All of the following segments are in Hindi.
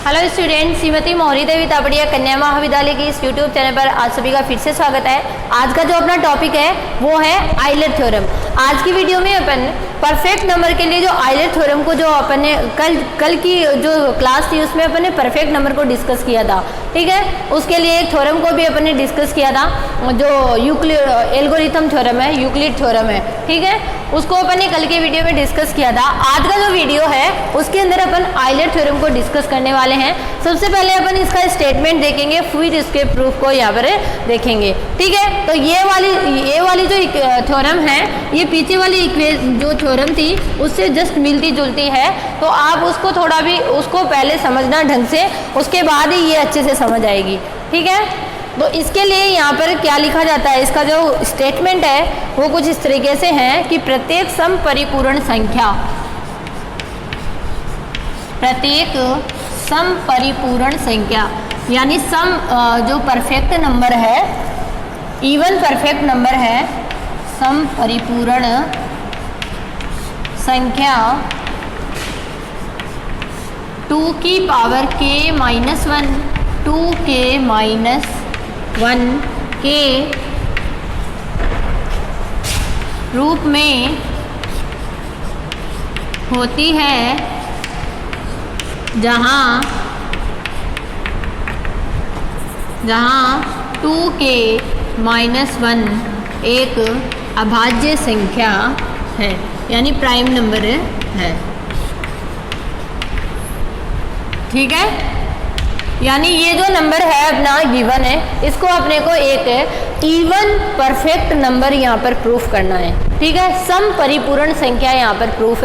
हेलो स्टूडेंट, श्रीमती मोहरी देवी तापड़िया कन्या महाविद्यालय की इस यूट्यूब चैनल पर आप सभी का फिर से स्वागत है। आज का जो अपना टॉपिक है वो है आइलर थ्योरम। आज की वीडियो में अपन परफेक्ट नंबर के लिए जो आइलर थ्योरम को जो अपन ने कल की जो क्लास थी उसमें अपन ने परफेक्ट नंबर को डिस्कस किया था, ठीक है। उसके लिए एक थ्योरम को भी अपन ने डिस्कस किया था जो एल्गोरिथम थ्योरम है, यूक्लिड थ्योरम है, ठीक है। उसको अपन ने कल के वीडियो में डिस्कस किया था। आज का जो वीडियो है उसके अंदर अपन आइलर थ्योरम को डिस्कस करने वाले हैं। सबसे पहले अपन इसका स्टेटमेंट देखेंगे, फिर इसके प्रूफ को यहाँ पर देखेंगे, ठीक है। तो ये वाली जो थ्योरम है ये पीछे वाली जो थ्योरम थी उससे जस्ट मिलती जुलती है, तो आप उसको थोड़ा भी उसको पहले समझना ढंग से, उसके बाद ही ये अच्छे से समझ आएगी, ठीक है। तो इसके लिए यहाँ पर क्या लिखा जाता है, इसका जो स्टेटमेंट है वो कुछ इस तरीके से है कि प्रत्येक समपरिपूर्ण संख्या, प्रत्येक समपरिपूर्ण संख्या यानी जो परफेक्ट नंबर है, इवन परफेक्ट नंबर है, समपरिपूर्ण संख्या 2 की पावर k-1, 2k-1 के रूप में होती है, जहाँ 2k-1 एक अभाज्य संख्या है यानी प्राइम नंबर है, ठीक है। यानी ये जो नंबर है अपना गिवन है, इसको अपने को एक इवन परफेक्ट नंबर यहाँ पर प्रूफ करना है, ठीक है। सम परिपूर्ण संख्या यहाँ पर प्रूफ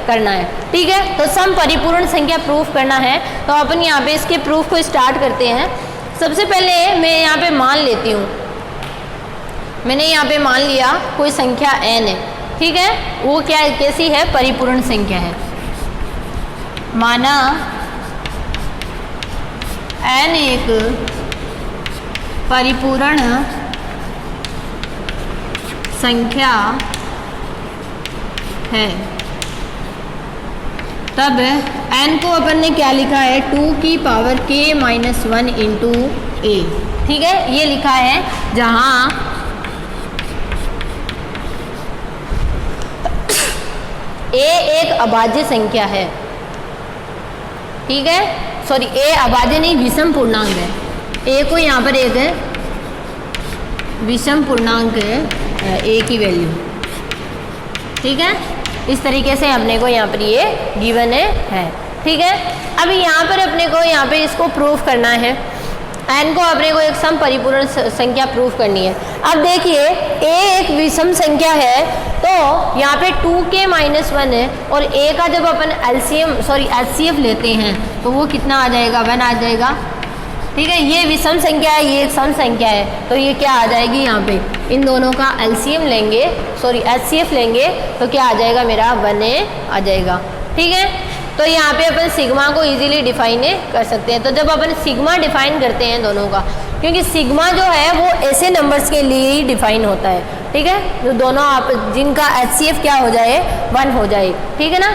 करना है, ठीक है। तो सम परिपूर्ण संख्या प्रूफ करना है तो अपन यहाँ पे इसके प्रूफ को स्टार्ट करते हैं। सबसे पहले मैं यहाँ पे मान लेती हूँ, मैंने यहाँ पे मान लिया कोई संख्या n है, ठीक है। वो क्या कैसी है, परिपूर्ण संख्या है। माना n एक परिपूर्ण संख्या है, तब n को अपन ने क्या लिखा है, 2 की पावर k-1 इंटू a, ठीक है। ये लिखा है जहाँ a एक अभाज्य संख्या है, ठीक है। सॉरी, a अभाज्य नहीं, विषम पूर्णांक है। a को यहाँ पर एक विषम पूर्णांक है, a की वैल्यू, ठीक है। इस तरीके से अपने को यहाँ पर ये गिवन है, ठीक है। अभी यहाँ पर अपने को यहाँ पे इसको प्रूफ करना है, n को अपने को एक सम परिपूर्ण संख्या प्रूफ करनी है। अब देखिए a एक विषम संख्या है तो यहाँ पे 2k-1 है और a का जब अपन HCF लेते हैं तो वो कितना आ जाएगा, 1 आ जाएगा, ठीक है। ये विषम संख्या है, ये एक सम संख्या है, तो ये क्या आ जाएगी, यहाँ पे इन दोनों का LCM लेंगे, HCF लेंगे तो क्या आ जाएगा, मेरा 1 आ जाएगा, ठीक है। तो यहाँ पे अपन सिग्मा को इजीली डिफाइन कर सकते हैं। तो जब अपन सिग्मा डिफाइन करते हैं दोनों का, क्योंकि सिग्मा जो है वो ऐसे नंबर्स के लिए ही डिफाइन होता है, ठीक है, जो दोनों आप जिनका HCF क्या हो जाए, 1 हो जाए, ठीक है ना।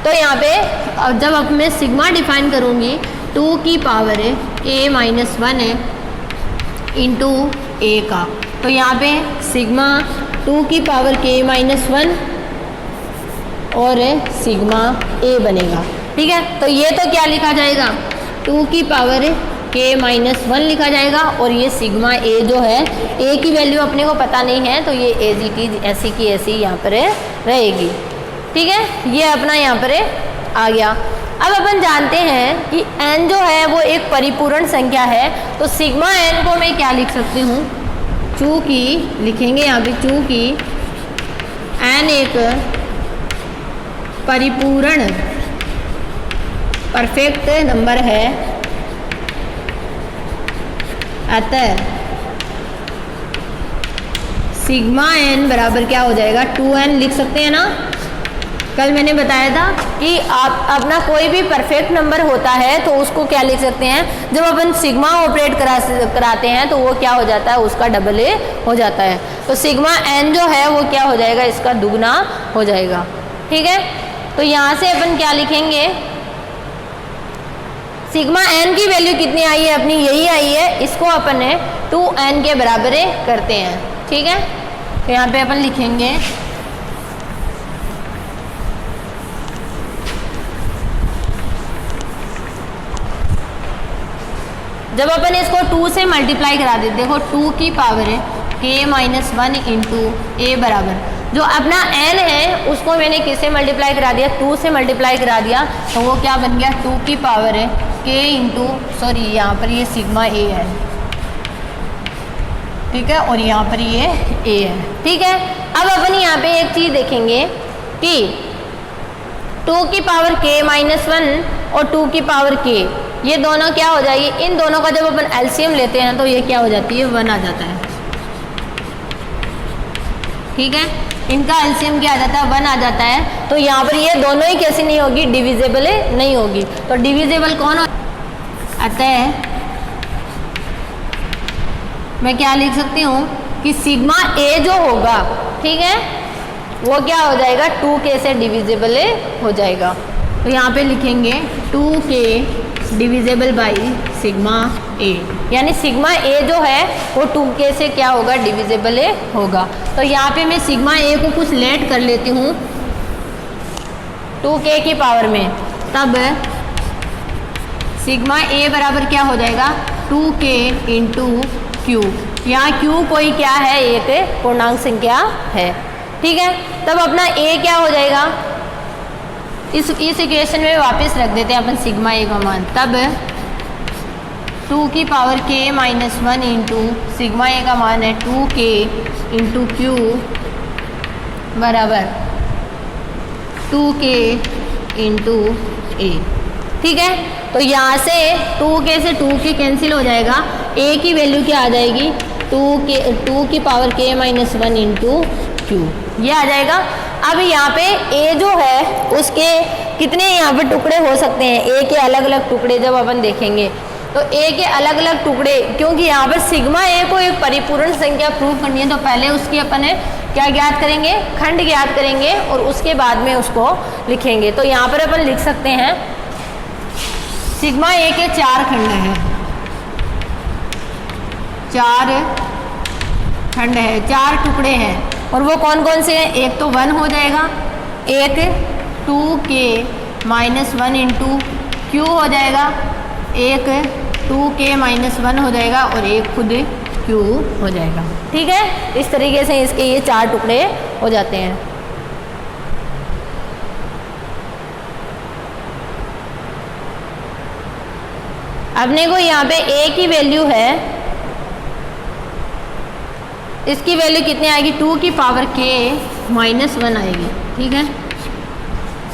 तो यहाँ पे जब अब मैं सिग्मा डिफाइन करूँगी 2 की पावर k-1 है इंटू a का, तो यहाँ पे सिग्मा 2 की पावर k-1 और सिग्मा a बनेगा, ठीक है। तो ये तो क्या लिखा जाएगा, 2 की पावर k-1 लिखा जाएगा और ये सिग्मा a जो है, a की वैल्यू अपने को पता नहीं है तो ये एज इट इज ऐसी की ऐसी यहाँ पर रहेगी, ठीक है। ये अपना यहाँ पर आ गया। अब अपन जानते हैं कि n जो है वो एक परिपूर्ण संख्या है, तो सिग्मा n को मैं क्या लिख सकती हूँ, चूँकि लिखेंगे यहाँ पे, चूँकि n एक परिपूर्ण परफेक्ट नंबर है, अतः सिग्मा n बराबर क्या हो जाएगा, 2n लिख सकते हैं ना। कल मैंने बताया था कि आप अपना कोई भी परफेक्ट नंबर होता है तो उसको क्या लिख सकते हैं, जब अपन सिग्मा ऑपरेट कराते हैं तो वो क्या हो जाता है, उसका डबल ए हो जाता है। तो सिग्मा n जो है वो क्या हो जाएगा, इसका दुगना हो जाएगा, ठीक है। तो यहाँ से अपन क्या लिखेंगे, सिग्मा एन की वैल्यू कितनी आई है अपनी, यही आई है, इसको अपन 2n के बराबर करते हैं। ठीक है, तो यहाँ पे अपन लिखेंगे जब अपन इसको 2 से मल्टीप्लाई करा देते, देखो 2 की पावर k-1 इंटू ए बराबर, जो अपना n है उसको मैंने किससे मल्टीप्लाई करा दिया, 2 से मल्टीप्लाई करा दिया, तो वो क्या बन गया, 2 की पावर k इंटू, सॉरी यहाँ पर ये सिग्मा ए है, ठीक है, और यहाँ पर ये a है। ठीक है, अब अपन यहाँ पे एक चीज़ देखेंगे कि 2 की पावर k-1 और 2 की पावर k, ये दोनों क्या हो जाएगी, इन दोनों का जब अपन एलसीएम लेते हैं तो ये क्या हो जाती है, 1 आ जाता है। ठीक है, इनका एलसीएम क्या आ जाता है, 1 आ जाता है। तो यहाँ पर ये दोनों ही कैसे नहीं होगी, डिविजिबल नहीं होगी। तो डिविजिबल कौन हो, अतः मैं क्या लिख सकती हूँ कि सिग्मा ए जो होगा, ठीक है, वो क्या हो जाएगा, 2k से डिविजिबल हो जाएगा। तो यहाँ पे लिखेंगे 2k डिविजिबल बाई सिग्मा ए, यानी सिग्मा ए जो है वो 2k से क्या होगा, डिविजिबल होगा। तो यहाँ पे मैं सिग्मा ए को कुछ लेट कर लेती हूँ 2k की पावर में, तब सिग्मा ए बराबर क्या हो जाएगा, 2k इंटू क्यू, यहाँ q कोई क्या है, एक पूर्णांक संख्या है। ठीक है, तब अपना a क्या हो जाएगा, इस इक्वेशन में वापस रख देते हैं अपन सिग्मा ए का मान, तब 2 की पावर k-1 इंटू सिग्मा ए का मान है 2k इंटू क्यू बराबर 2k इंटू ए। ठीक है, तो यहाँ से 2k से 2k कैंसिल हो जाएगा, a की वैल्यू क्या आ जाएगी, 2 की पावर k-1 इंटू क्यू, ये आ जाएगा। अब यहाँ पे a जो है उसके कितने यहाँ पे टुकड़े हो सकते हैं, a के अलग अलग टुकड़े जब अपन देखेंगे तो a के अलग अलग टुकड़े, क्योंकि यहाँ पर सिग्मा a को एक परिपूर्ण संख्या प्रूव करनी है तो पहले उसकी अपन क्या ज्ञात करेंगे, खंड ज्ञात करेंगे और उसके बाद में उसको लिखेंगे। तो यहाँ पर अपन लिख सकते हैं सिग्मा a के 4 खंड हैं, 4 खंड है, 4 टुकड़े हैं, और वो कौन कौन से हैं, एक तो 1 हो जाएगा, एक 2k-1 इंटू क्यू हो जाएगा, एक 2k-1 हो जाएगा और एक खुद क्यू हो जाएगा। ठीक है, इस तरीके से इसके ये 4 टुकड़े हो जाते हैं। अपने को यहाँ पे a की वैल्यू है, इसकी वैल्यू कितनी आएगी, 2 की पावर k-1 आएगी। ठीक है,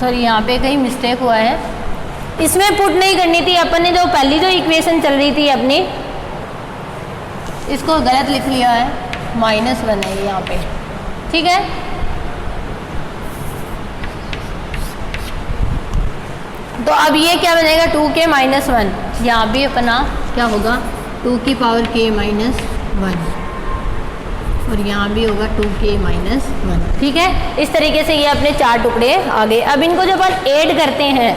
सॉरी यहाँ पे कहीं मिस्टेक हुआ है, इसमें पुट नहीं करनी थी अपन ने, जो पहली जो इक्वेशन चल रही थी अपनी, इसको गलत लिख लिया है, -1 है यहाँ पे। ठीक है, तो अब ये क्या बनेगा, 2k-1, यहाँ भी अपना क्या होगा, 2 की पावर k-1, और यहाँ भी होगा 2k-1। ठीक है, इस तरीके से ये अपने 4 टुकड़े आ गए। अब इनको जब अपन ऐड करते हैं,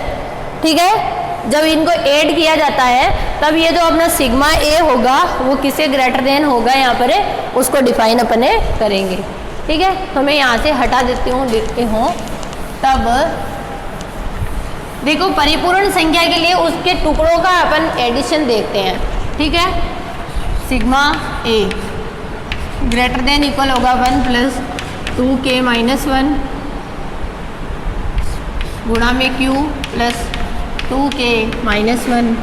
ठीक है, जब इनको ऐड किया जाता है तब ये जो अपना सिग्मा ए होगा वो किससे ग्रेटर देन होगा, यहाँ पर उसको डिफाइन अपने करेंगे। ठीक है, तो मैं यहाँ से हटा देती हूँ, लिखती हूँ, तब देखो परिपूर्ण संख्या के लिए उसके टुकड़ों का अपन एडिशन देखते हैं। ठीक है, सिग्मा ए ग्रेटर देन इक्वल होगा 1 प्लस 2k-1 गुणा में q plus 2k-1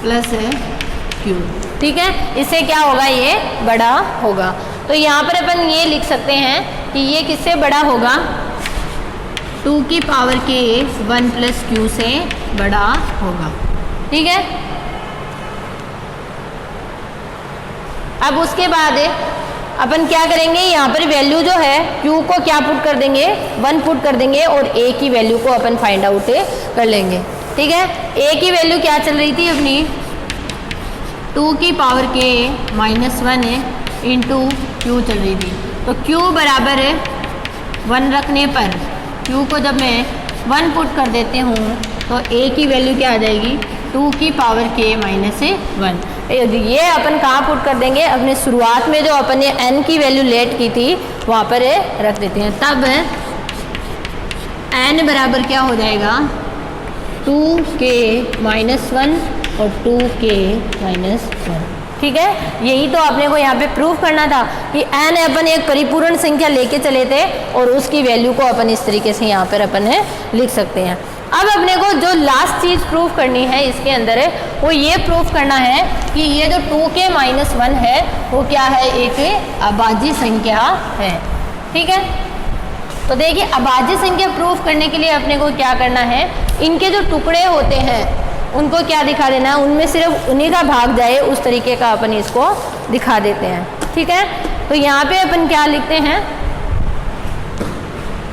plus q। ठीक है, इससे क्या होगा, ये बड़ा होगा। तो यहाँ पर अपन ये लिख सकते हैं कि ये किससे बड़ा होगा, 2 की पावर k-1 प्लस q से बड़ा होगा। ठीक है, अब उसके बाद अपन क्या करेंगे, यहाँ पर वैल्यू जो है q को क्या पुट कर देंगे, 1 पुट कर देंगे और a की वैल्यू को अपन फाइंड आउट कर लेंगे। ठीक है, a की वैल्यू क्या चल रही थी अपनी, 2 की पावर k-1 इंटू क्यू चल रही थी। तो q बराबर 1 रखने पर q को जब मैं 1 पुट कर देती हूँ तो a की वैल्यू क्या आ जाएगी 2 की पावर k माइनस 1। ये अपन कहाँ पुट कर देंगे, अपने शुरुआत में जो अपन ने n की वैल्यू लेट की थी वहाँ पर रख देते हैं। तब n बराबर क्या हो जाएगा 2k माइनस 1 और 2k माइनस 1। ठीक है, यही तो अपने को यहाँ पे प्रूफ करना था कि n अपन एक परिपूर्ण संख्या लेके चले थे और उसकी वैल्यू को अपन इस तरीके से यहाँ पर अपन लिख सकते हैं। अब अपने को जो लास्ट चीज़ प्रूफ करनी है इसके अंदर वो ये प्रूफ करना है कि ये जो 2k माइनस 1 है वो क्या है, एक अभाज्य संख्या है। ठीक है, तो देखिए अभाज्य संख्या प्रूफ करने के लिए अपने को क्या करना है, इनके जो टुकड़े होते हैं उनको क्या दिखा देना है, उनमें सिर्फ उन्हीं का भाग जाए उस तरीके का अपन इसको दिखा देते हैं। ठीक है, तो यहाँ पे अपन क्या लिखते हैं,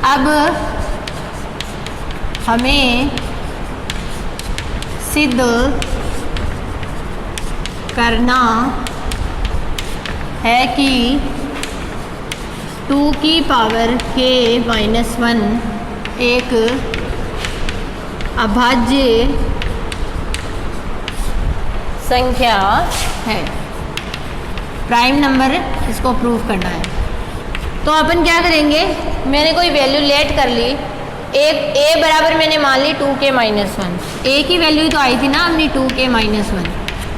अब हमें सिद्ध करना है कि 2 की पावर k माइनस 1 एक अभाज्य संख्या है, प्राइम नंबर इसको प्रूफ करना है। तो अपन क्या करेंगे, मैंने कोई वैल्यू लेट कर ली, एक a बराबर मैंने मान ली 2k माइनस 1, a की वैल्यू तो आई थी ना अपनी 2k माइनस 1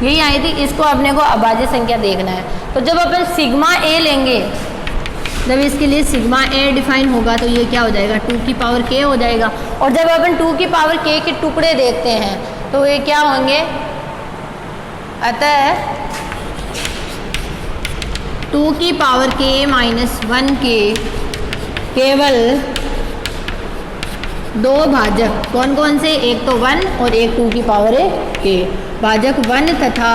यही आई थी, इसको अपने को अभाज्य संख्या देखना है। तो जब अपन सिग्मा a लेंगे, जब इसके लिए सिग्मा a डिफाइन होगा तो ये क्या हो जाएगा 2 की पावर k हो जाएगा। और जब अपन 2 की पावर k के टुकड़े देखते हैं तो ये क्या होंगे, अतः 2 की पावर k माइनस 1 के केवल दो भाजक कौन कौन से, एक तो 1 और एक 2 की पावर k, भाजक 1 तथा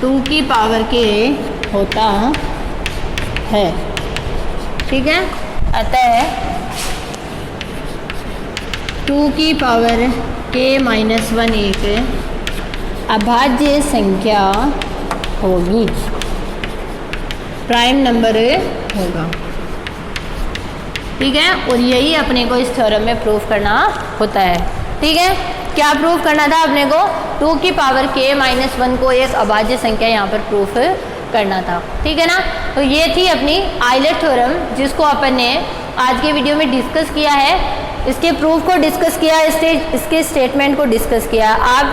2 की पावर k होता है। ठीक है, अतः 2 की पावर k माइनस 1 एक अभाज्य संख्या होगी, प्राइम नंबर होगा। ठीक है, और यही अपने को इस थ्योरम में प्रूफ करना होता है। ठीक है, क्या प्रूफ करना था अपने को, 2 की पावर k माइनस 1 को एक अभाज्य संख्या यहाँ पर प्रूफ करना था। ठीक है ना, तो ये थी अपनी आइलर थ्योरम जिसको अपन ने आज के वीडियो में डिस्कस किया है, इसके प्रूफ को डिस्कस किया, इसके स्टेटमेंट को डिस्कस किया। आप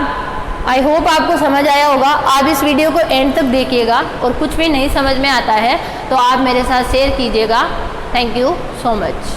आई होप आपको समझ आया होगा। आप इस वीडियो को एंड तक देखिएगा और कुछ भी नहीं समझ में आता है तो आप मेरे साथ शेयर कीजिएगा। Thank you so much.